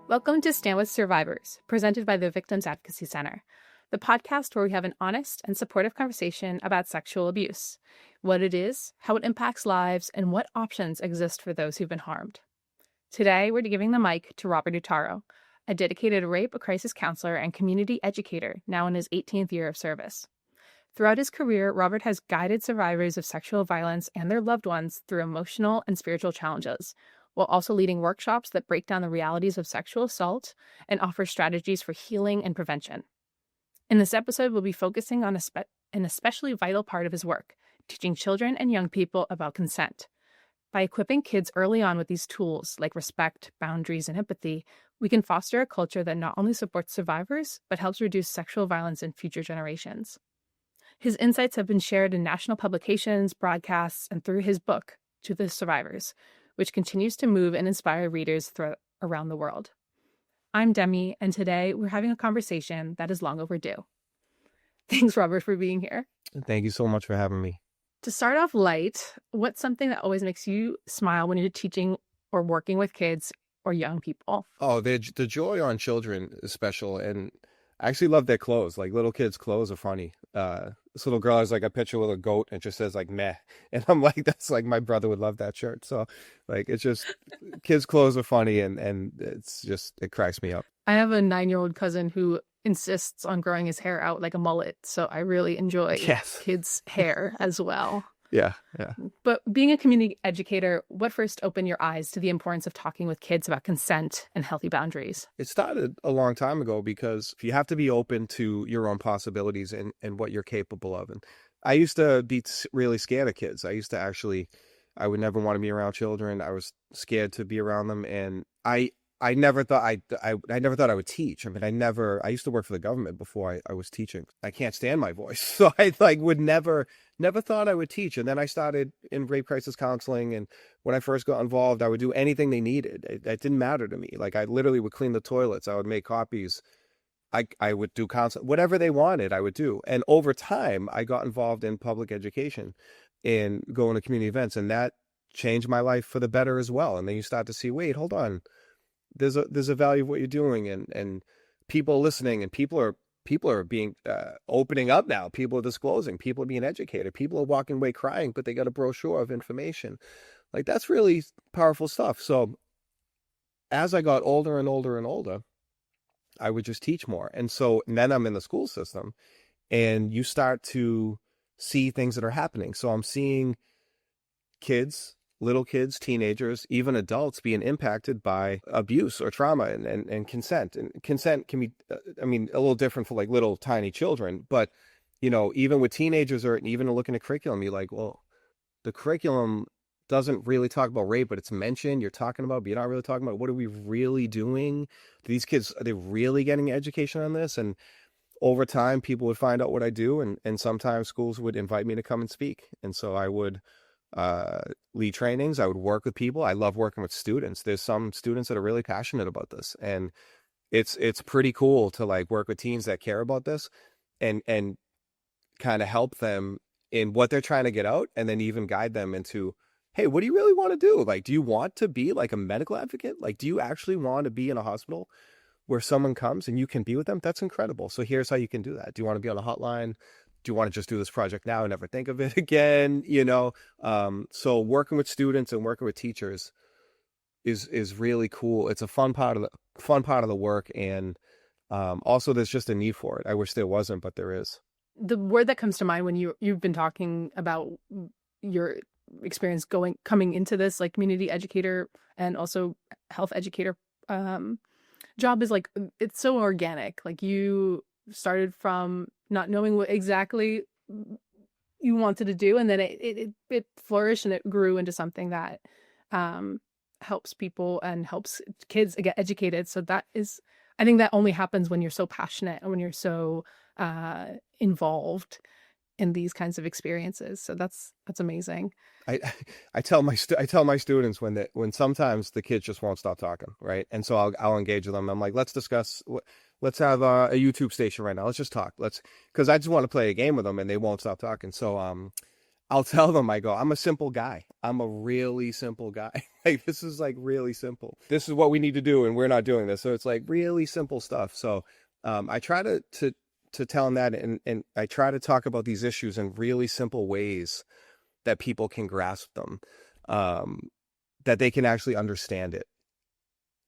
Welcome to Stand With Survivors, presented by the Victims Advocacy Center, the podcast where we have an honest and supportive conversation about sexual abuse, what it is, how it impacts lives, and what options exist for those who've been harmed. Today, we're giving the mic to Robert Uttaro, a dedicated rape crisis counselor and community educator now in his 18th year of service. Throughout his career, Robert has guided survivors of sexual violence and their loved ones through emotional and spiritual challenges, while also leading workshops that break down the realities of sexual assault and offer strategies for healing and prevention. In this episode, we'll be focusing on an especially vital part of his work, teaching children and young people about consent. By equipping kids early on with these tools like respect, boundaries, and empathy, we can foster a culture that not only supports survivors, but helps reduce sexual violence in future generations. His insights have been shared in national publications, broadcasts, and through his book, To the Survivors, which continues to move and inspire readers around the world. I'm Demi, and today we're having a conversation that is long overdue. Thanks, Robert, for being here. Thank you so much for having me. To start off light, what's something that always makes you smile when you're teaching or working with kids or young people? Oh, the joy on children is special, and I actually love their clothes. Like, little kids' clothes are funny. This little girl has like a picture with a goat and it just says like meh, and I'm like, that's like, my brother would love that shirt. So like, it's just, kids' clothes are funny, and it's just, it cracks me up. I have a 9-year-old cousin who insists on growing his hair out like a mullet, so I really enjoy kids' hair as well. Yeah. But being a community educator, what first opened your eyes to the importance of talking with kids about consent and healthy boundaries? It started a long time ago, because you have to be open to your own possibilities and what you're capable of. And I used to be really scared of kids. I would never want to be around children. I was scared to be around them. And I never thought I never thought I would teach. I mean, I used to work for the government before I was teaching. I can't stand my voice. So I would never thought I would teach. And then I started in rape crisis counseling. And when I first got involved, I would do anything they needed. It didn't matter to me. Like, I literally would clean the toilets. I would make copies. I would do counseling, whatever they wanted, I would do. And over time, I got involved in public education and going to community events. And that changed my life for the better as well. And then you start to see, wait, hold on. There's a value of what you're doing, and people are listening, and people are being opening up now. People are disclosing. People are being educated. People are walking away crying, but they got a brochure of information. Like, that's really powerful stuff. So as I got older and older and older, I would just teach more. And then I'm in the school system, and you start to see things that are happening. So I'm seeing little kids, teenagers, even adults being impacted by abuse or trauma and consent. And consent can be, a little different for like little tiny children. But, even with teenagers, or even looking at curriculum, you're like, well, the curriculum doesn't really talk about rape, but it's mentioned. You're talking about, but you're not really talking about, what are we really doing? These kids, are they really getting education on this? And over time, people would find out what I do. And sometimes schools would invite me to come and speak. And so I would lead trainings. I would work with people. I love working with students. There's some students that are really passionate about this, and it's pretty cool to like work with teens that care about this and kind of help them in what they're trying to get out, and then even guide them into, hey, what do you really want to do? Like, do you want to be like a medical advocate? Like, do you actually want to be in a hospital where someone comes and you can be with them? That's incredible. So here's how you can do that. Do you want to be on a hotline? Do you want to just do this project now and never think of it again? So working with students and working with teachers is really cool. It's a fun part of the work. And also there's just a need for it. I wish there wasn't, but there is. The word that comes to mind when you've been talking about your experience coming into this, like, community educator and also health educator job, is like, it's so organic. Like, you started from not knowing what exactly you wanted to do, and then it flourished and it grew into something that helps people and helps kids get educated. So I think that only happens when you're so passionate and when you're so involved in these kinds of experiences. So that's amazing. I tell my students when sometimes the kids just won't stop talking, right? And so I'll engage with them. I'm like, let's discuss. Let's have a YouTube station right now. Let's just talk. Because I just want to play a game with them, and they won't stop talking. So I'll tell them, I go, I'm a simple guy. I'm a really simple guy. Like, this is like really simple. This is what we need to do, and we're not doing this. So it's like really simple stuff. So I try to tell them that, and I try to talk about these issues in really simple ways that people can grasp them, that they can actually understand it,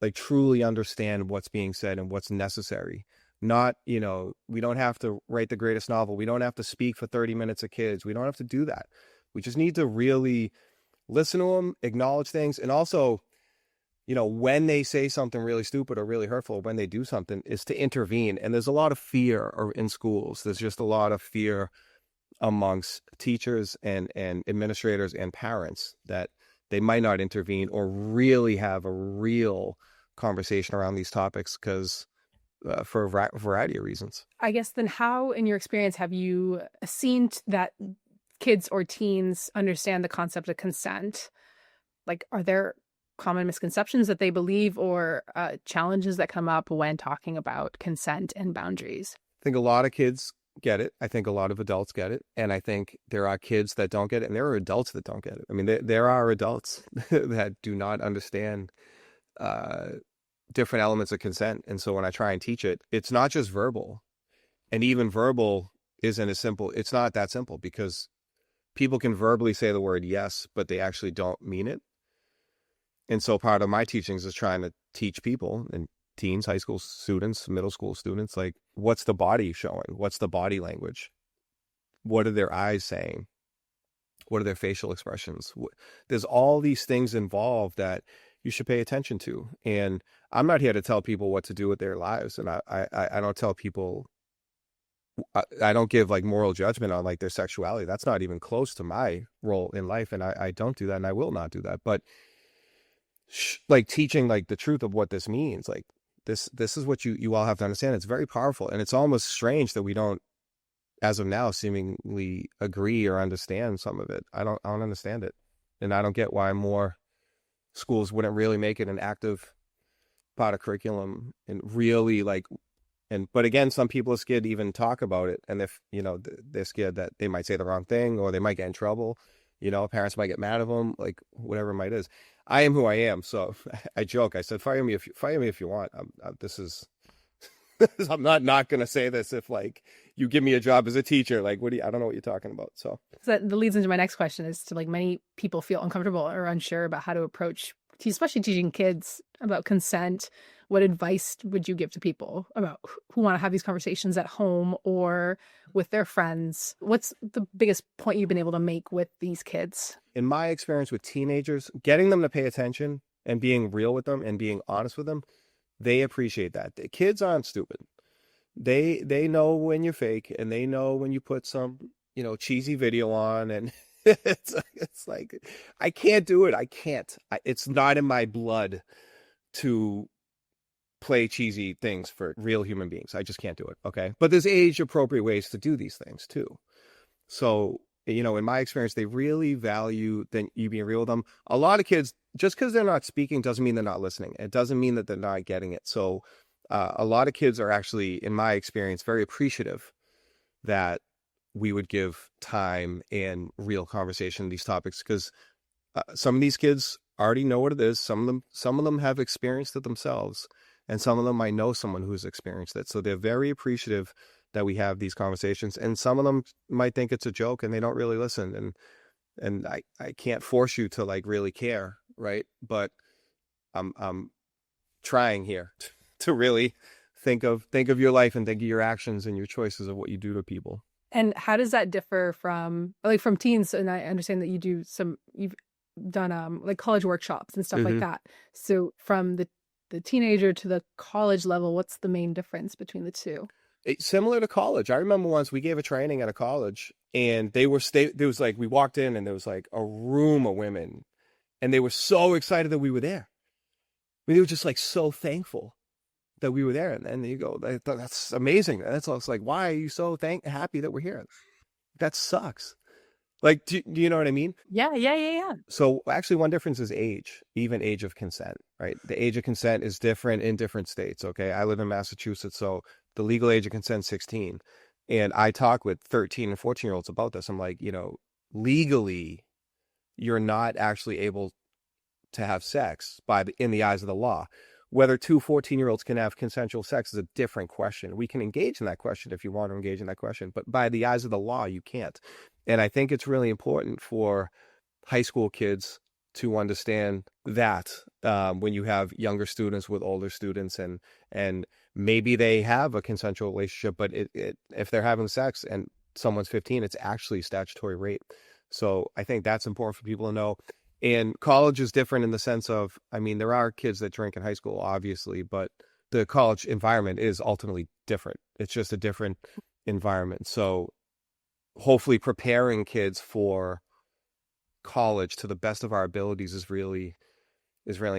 like truly understand what's being said and what's necessary. Not, we don't have to write the greatest novel. We don't have to speak for 30 minutes of kids. We don't have to do that. We just need to really listen to them, acknowledge things. And also, when they say something really stupid or really hurtful, when they do something, is to intervene. And there's a lot of fear in schools. There's just a lot of fear amongst teachers and administrators and parents that they might not intervene or really have a real conversation around these topics because for a variety of reasons. I guess then how, in your experience, have you seen that kids or teens understand the concept of consent? Like, are there common misconceptions that they believe or challenges that come up when talking about consent and boundaries? I think a lot of kids get it. I think a lot of adults get it. And I think there are kids that don't get it. And there are adults that don't get it. I mean, there are adults that do not understand different elements of consent. And so when I try and teach it, it's not just verbal. And even verbal isn't as simple. It's not that simple because people can verbally say the word yes, but they actually don't mean it. And so part of my teachings is trying to teach people and teens, high school students, middle school students, like, what's the body showing? What's the body language? What are their eyes saying? What are their facial expressions? There's all these things involved that you should pay attention to. And I'm not here to tell people what to do with their lives. And I don't tell people, I don't give like moral judgment on like their sexuality. That's not even close to my role in life. And I don't do that, and I will not do that. But like teaching like the truth of what this means, like this is what you all have to understand. It's very powerful. And it's almost strange that we don't, as of now, seemingly agree or understand some of it. I don't understand it. And I don't get why more schools wouldn't really make it an active part of curriculum and really like, but again, some people are scared to even talk about it. And if, they're scared that they might say the wrong thing or they might get in trouble, parents might get mad at them, like whatever it might is. I am who I am. So I joke. I said, fire me if you want. I'm not going to say this if like you give me a job as a teacher, like, I don't know what you're talking about. So that leads into my next question is to like many people feel uncomfortable or unsure about how to approach, especially teaching kids about consent. What advice would you give to people about who want to have these conversations at home or with their friends? What's the biggest point you've been able to make with these kids? In my experience with teenagers, getting them to pay attention and being real with them and being honest with them, they appreciate that. The kids aren't stupid. They know when you're fake, and they know when you put some, cheesy video on, and it's like, I can't do it. I can't. It's not in my blood to play cheesy things for real human beings. I just can't do it. Okay. But there's age appropriate ways to do these things too. So, in my experience, they really value you being real with them. A lot of kids, just because they're not speaking doesn't mean they're not listening. It doesn't mean that they're not getting it. So a lot of kids are actually, in my experience, very appreciative that we would give time and real conversation on these topics, because some of these kids already know what it is. Some of them have experienced it themselves, and some of them might know someone who's experienced it. So they're very appreciative that we have these conversations, and some of them might think it's a joke and they don't really listen. And I can't force you to like really care, right? But I'm trying here to really think of your life and think of your actions and your choices of what you do to people. And how does that differ from teens? And I understand that you've done like college workshops and stuff like that. So from the teenager to the college level, what's the main difference between the two? It's similar to college. I remember once we gave a training at a college, and there was like, we walked in and there was like a room of women, and they were so excited that we were there. I mean, they were just like so thankful that we were there. And then you go, that's amazing. That's like, why are you so happy that we're here? That sucks. Like, do you know what I mean? Yeah. So actually one difference is age, even age of consent, right? The age of consent is different in different states. Okay. I live in Massachusetts. So the legal age of consent is 16. And I talk with 13 and 14-year-olds about this. I'm like, legally you're not actually able to have sex in the eyes of the law. Whether two 14-year-olds can have consensual sex is a different question. We can engage in that question if you want to engage in that question, but by the eyes of the law, you can't. And I think it's really important for high school kids to understand that when you have younger students with older students, and maybe they have a consensual relationship, but if they're having sex and someone's 15, it's actually statutory rape. So I think that's important for people to know. And college is different in the sense of, I mean, there are kids that drink in high school, obviously, but the college environment is ultimately different. It's just a different environment. So hopefully preparing kids for college to the best of our abilities is really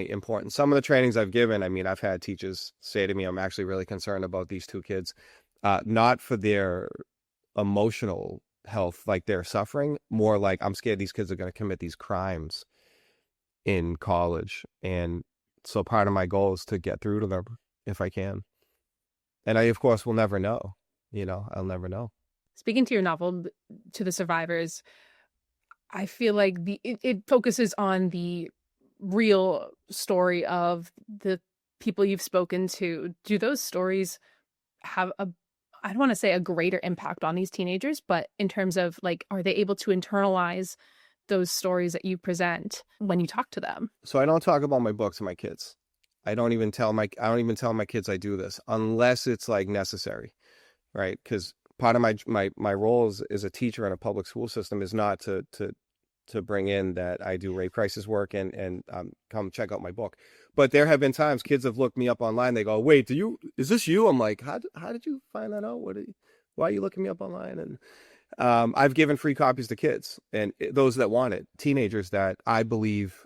important. Some of the trainings I've given, I mean, I've had teachers say to me, I'm actually really concerned about these two kids, not for their emotional health, like they're suffering, more like I'm scared these kids are going to commit these crimes in college. And so part of my goal is to get through to them if I can. And I, of course, will never know. I'll never know. Speaking to your novel, To the Survivors, I feel like it focuses on the real story of the people you've spoken to. Do those stories have I don't want to say a greater impact on these teenagers, but in terms of like, are they able to internalize those stories that you present when you talk to them? So I don't talk about my book to my kids. I don't even tell my kids I do this unless it's like necessary, right? Because part of my role as a teacher in a public school system is not to bring in that I do rape crisis work and come check out my book. But there have been times kids have looked me up online. They go, "Wait, is this you?" I'm like, "How did you find that out? Why are you looking me up online?" And I've given free copies to kids and those that want it, teenagers that I believe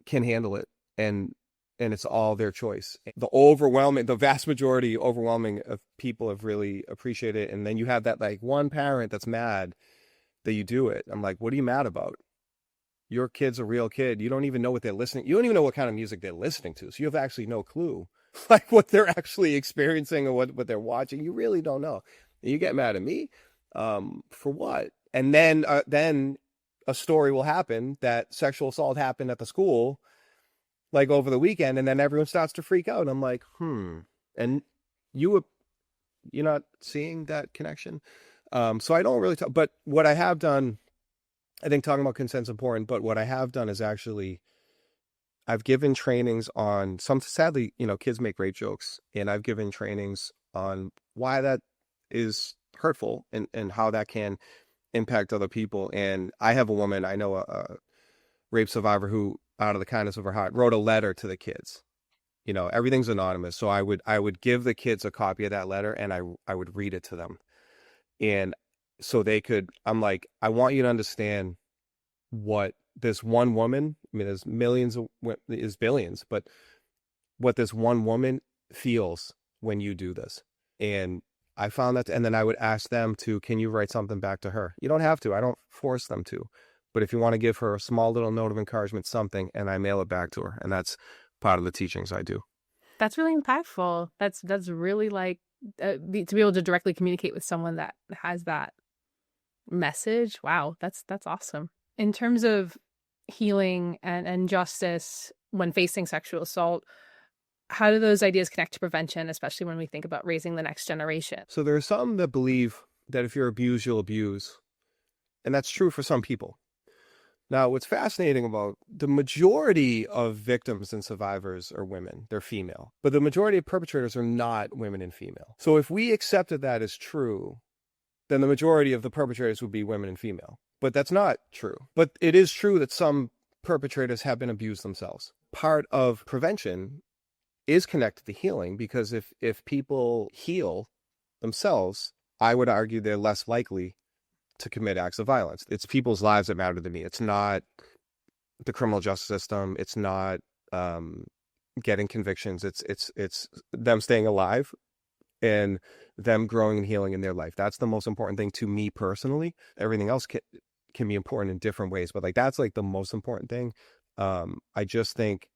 can handle it, and it's all their choice. The vast majority of people have really appreciated it. And then you have that like one parent that's mad that you do it. I'm like, what are you mad about? Your kid's a real kid. You don't even know what they're listening. You don't even know what kind of music they're listening to. So you have actually no clue like what they're actually experiencing or what they're watching. You really don't know. And you get mad at me for what? And then a story will happen that sexual assault happened at the school like over the weekend, and then everyone starts to freak out. I'm like, and you're not seeing that connection. So I don't really talk, but what I have done, I think talking about consent's important, but what I have done is actually, I've given trainings on sadly, kids make rape jokes, and I've given trainings on why that is hurtful and how that can impact other people. And I have a woman, I know a rape survivor who, out of the kindness of her heart, wrote a letter to the kids. Everything's anonymous. So I would give the kids a copy of that letter, and I would read it to them. And so I'm like, I want you to understand what this one woman, I mean, there's there's billions, but what this one woman feels when you do this. And I found that, and then I would ask them can you write something back to her? You don't have to, I don't force them to, but if you want to give her a small little note of encouragement, something, and I mail it back to her. And that's part of the teachings I do. That's really impactful. That's really like, to be able to directly communicate with someone that has that message. Wow, that's awesome. In terms of healing and justice when facing sexual assault, how do those ideas connect to prevention, especially when we think about raising the next generation? So there are some that believe that if you're abused, you'll abuse. And that's true for some people. Now, what's fascinating about the majority of victims and survivors are women. They're female. But the majority of perpetrators are not women and female. So if we accepted that as true, then the majority of the perpetrators would be women and female. But that's not true. But it is true that some perpetrators have been abused themselves. Part of prevention is connected to healing, because if people heal themselves, I would argue they're less likely to commit acts of violence. It's people's lives that matter to me. It's not the criminal justice system. It's not getting convictions. It's them staying alive and them growing and healing in their life. That's the most important thing to me personally. Everything else can be important in different ways, but like that's like the most important thing. I just think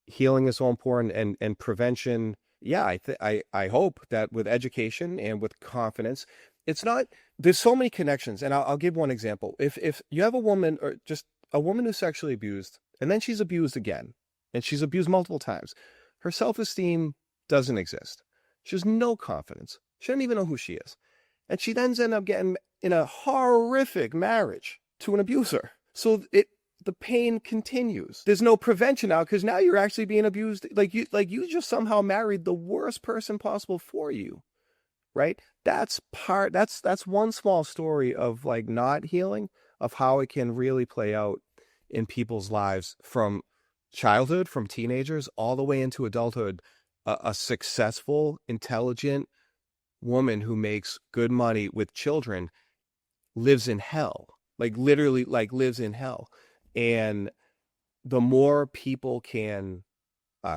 healing is so important, and prevention. Yeah, I hope that with education and with confidence, it's not there's so many connections, and I'll give one example. If you have a woman, or just a woman who's sexually abused, and then she's abused again, and she's abused multiple times, her self-esteem doesn't exist. She has no confidence. She doesn't even know who she is. And she then ends up getting in a horrific marriage to an abuser. So the pain continues. There's no prevention now, because now you're actually being abused. Like you just somehow married the worst person possible for you. Right? That's one small story of like not healing, of how it can really play out in people's lives from childhood, from teenagers, all the way into adulthood. A successful, intelligent woman who makes good money with children lives in hell, like literally like lives in hell. And the more people can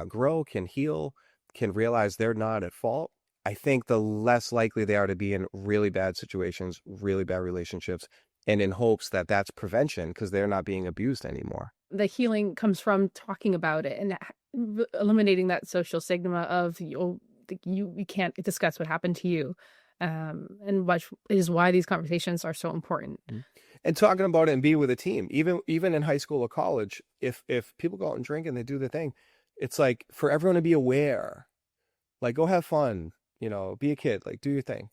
grow, can heal, can realize they're not at fault, I think the less likely they are to be in really bad situations, really bad relationships, and in hopes that that's prevention, because they're not being abused anymore. The healing comes from talking about it and eliminating that social stigma of you can't discuss what happened to you, and which is why these conversations are so important. And talking about it and being with a team, even in high school or college, if people go out and drink and they do their thing, it's like for everyone to be aware, like go have fun, be a kid, like do your thing,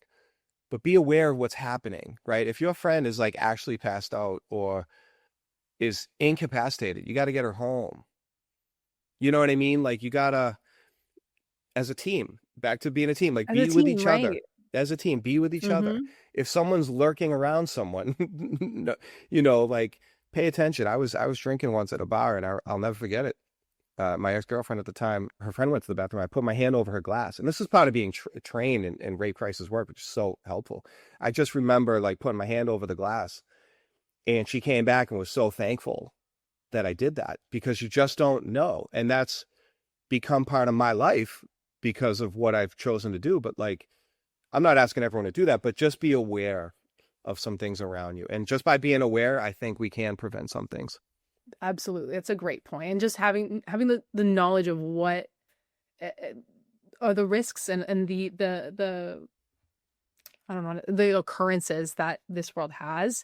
but be aware of what's happening, right? If your friend is like actually passed out or is incapacitated, you got to get her home. You know what I mean? Like you gotta, as a team, back to being a team, like be with each other. As a team, be with each other. If someone's lurking around someone, like pay attention. I was drinking once at a bar, and I'll never forget it. My ex-girlfriend at the time, her friend went to the bathroom. I put my hand over her glass, and this is part of being trained in rape crisis work, which is so helpful. I just remember like putting my hand over the glass, and she came back and was so thankful that I did that, because you just don't know, and that's become part of my life because of what I've chosen to do. But like, I'm not asking everyone to do that, but just be aware of some things around you. And just by being aware, I think we can prevent some things. Absolutely. That's a great point. And just having the knowledge of what are the risks and the I don't know, the occurrences that this world has,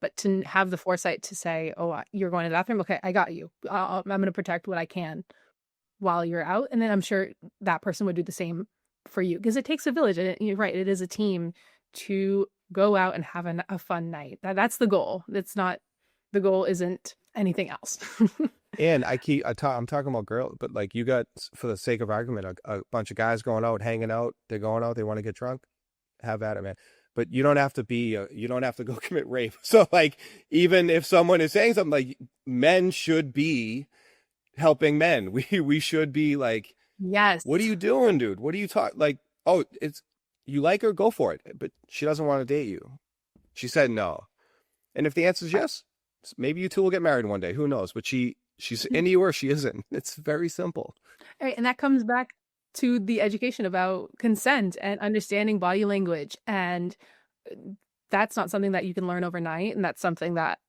but to have the foresight to say, oh, you're going to the bathroom. Okay, I got you. I'm going to protect what I can while you're out. And then I'm sure that person would do the same for you, because it takes a village, and you're right, it is a team to go out and have a fun night. That's the goal. The goal isn't anything else. And I'm talking about girls, but like you got, for the sake of argument, a bunch of guys going out, hanging out. They're going out, they want to get drunk, have at it, man. But you don't have to go commit rape. So like, even if someone is saying something, like men should be helping men. We should be like, yes, what are you doing, dude? What are you talking? Like, oh, you like her, go for it. But she doesn't want to date you. She said no. And if the answer is yes, maybe you two will get married one day. Who knows? But she's into you or she isn't. It's very simple. All right, and that comes back to the education about consent and understanding body language. And that's not something that you can learn overnight. And that's something that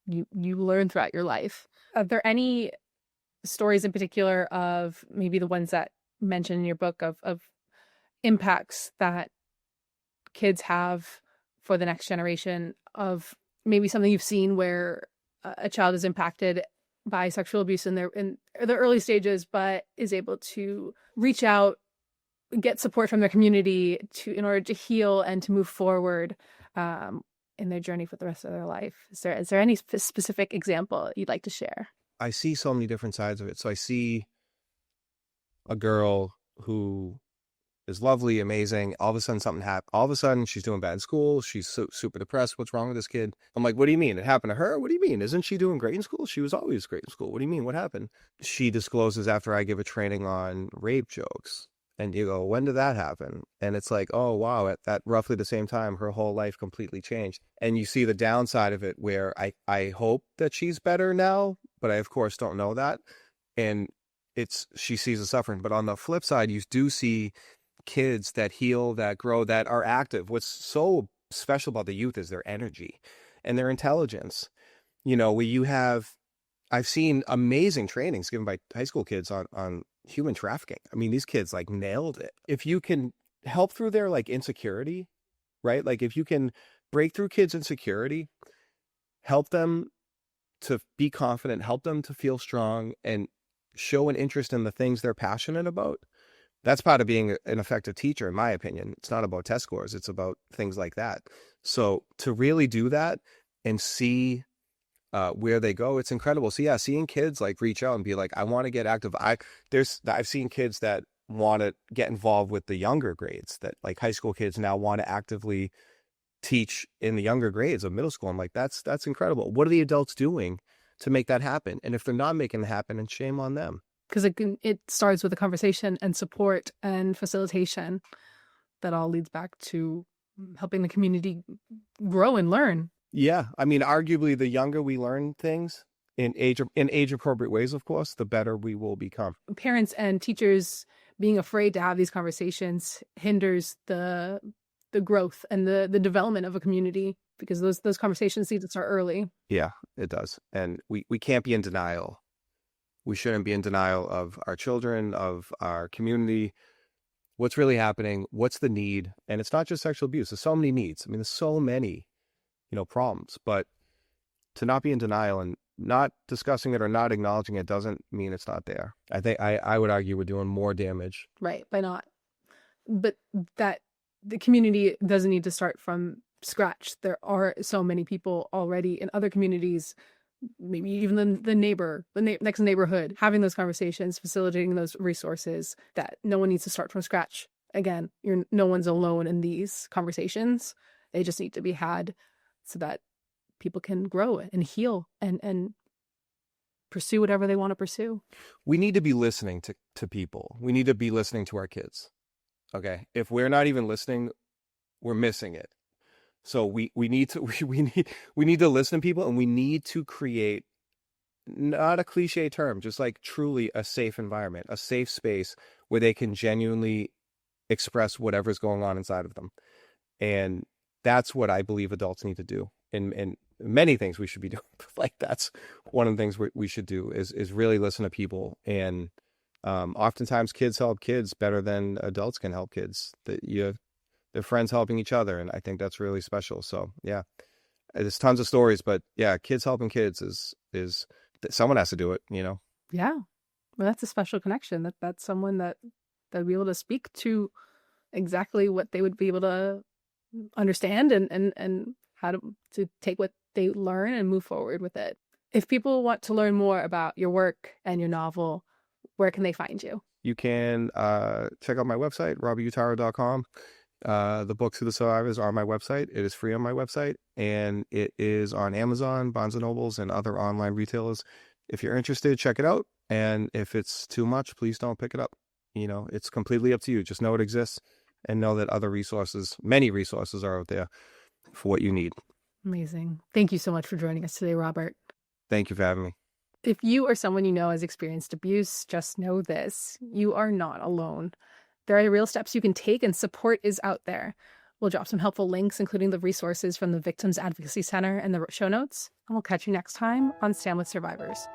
you learn throughout your life. Are there any stories in particular of maybe the ones that mentioned in your book of impacts that kids have for the next generation, of maybe something you've seen where a child is impacted by sexual abuse in the early stages, but is able to reach out, get support from their community in order to heal and to move forward in their journey for the rest of their life? Is there any specific example you'd like to share? I see so many different sides of it. So I see a girl who is lovely, amazing. All of a sudden something happened. All of a sudden she's doing bad in school. She's super depressed. What's wrong with this kid? I'm like, what do you mean? It happened to her? What do you mean? Isn't she doing great in school? She was always great in school. What do you mean? What happened? She discloses after I give a training on rape jokes. And you go, when did that happen? And it's like, oh, wow, at roughly the same time, her whole life completely changed. And you see the downside of it, where I hope that she's better now, but I, of course, don't know that. And she sees the suffering. But on the flip side, you do see kids that heal, that grow, that are active. What's so special about the youth is their energy and their intelligence. I've seen amazing trainings given by high school kids on human trafficking. I mean, these kids like nailed it. If you can help through their like insecurity, right? Like if you can break through kids' insecurity, help them to be confident, help them to feel strong, and show an interest in the things they're passionate about. That's part of being an effective teacher, in my opinion. It's not about test scores. It's about things like that. So to really do that and see where they go, it's incredible. So yeah, seeing kids like reach out and be like, I want to get active. I've seen kids that want to get involved with the younger grades, that like high school kids now want to actively teach in the younger grades of middle school. I'm like, that's incredible. What are the adults doing to make that happen? And if they're not making it happen, then shame on them. Because it starts with a conversation and support and facilitation that all leads back to helping the community grow and learn. Yeah. I mean, arguably, the younger we learn things in age appropriate ways, of course, the better we will become. Parents and teachers being afraid to have these conversations hinders the growth and the development of a community, because those conversations need to start early. Yeah, it does. And we can't be in denial. We shouldn't be in denial of our children, of our community, what's really happening, what's the need. And it's not just sexual abuse. There's so many needs. I mean, there's so many, problems. But to not be in denial and not discussing it or not acknowledging it doesn't mean it's not there. I think I would argue we're doing more damage. Right, by not. But that the community doesn't need to start from scratch. There are so many people already in other communities, maybe even the next neighborhood, having those conversations, facilitating those resources, that no one needs to start from scratch. Again, no one's alone in these conversations. They just need to be had so that people can grow and heal and pursue whatever they want to pursue. We need to be listening to people. We need to be listening to our kids. Okay. If we're not even listening, we're missing it. So we need to listen to people, and we need to create, not a cliche term, just like truly a safe environment, a safe space where they can genuinely express whatever's going on inside of them. And that's what I believe adults need to do. And many things we should be doing. Like that's one of the things we should do is really listen to people. And oftentimes kids help kids better than adults can help kids. They're friends helping each other. And I think that's really special. So yeah, there's tons of stories, but yeah, kids helping kids is someone has to do it, Yeah. Well, that's a special connection. That's someone that would be able to speak to exactly what they would be able to understand and how to take what they learn and move forward with it. If people want to learn more about your work and your novel, where can they find you? You can check out my website, robertuttaro.com. The books of the survivors are on my website. It is free on my website, and it is on Amazon, Barnes & Nobles, and other online retailers. If you're interested, check it out. And if it's too much, please don't pick it up. It's completely up to you. Just know it exists and know that many resources are out there for what you need. Amazing. Thank you so much for joining us today, Robert. Thank you for having me. If you or someone you know has experienced abuse, just know this: you are not alone. There are real steps you can take, and support is out there. We'll drop some helpful links, including the resources from the Victims Advocacy Center, in the show notes. And we'll catch you next time on Stand With Survivors.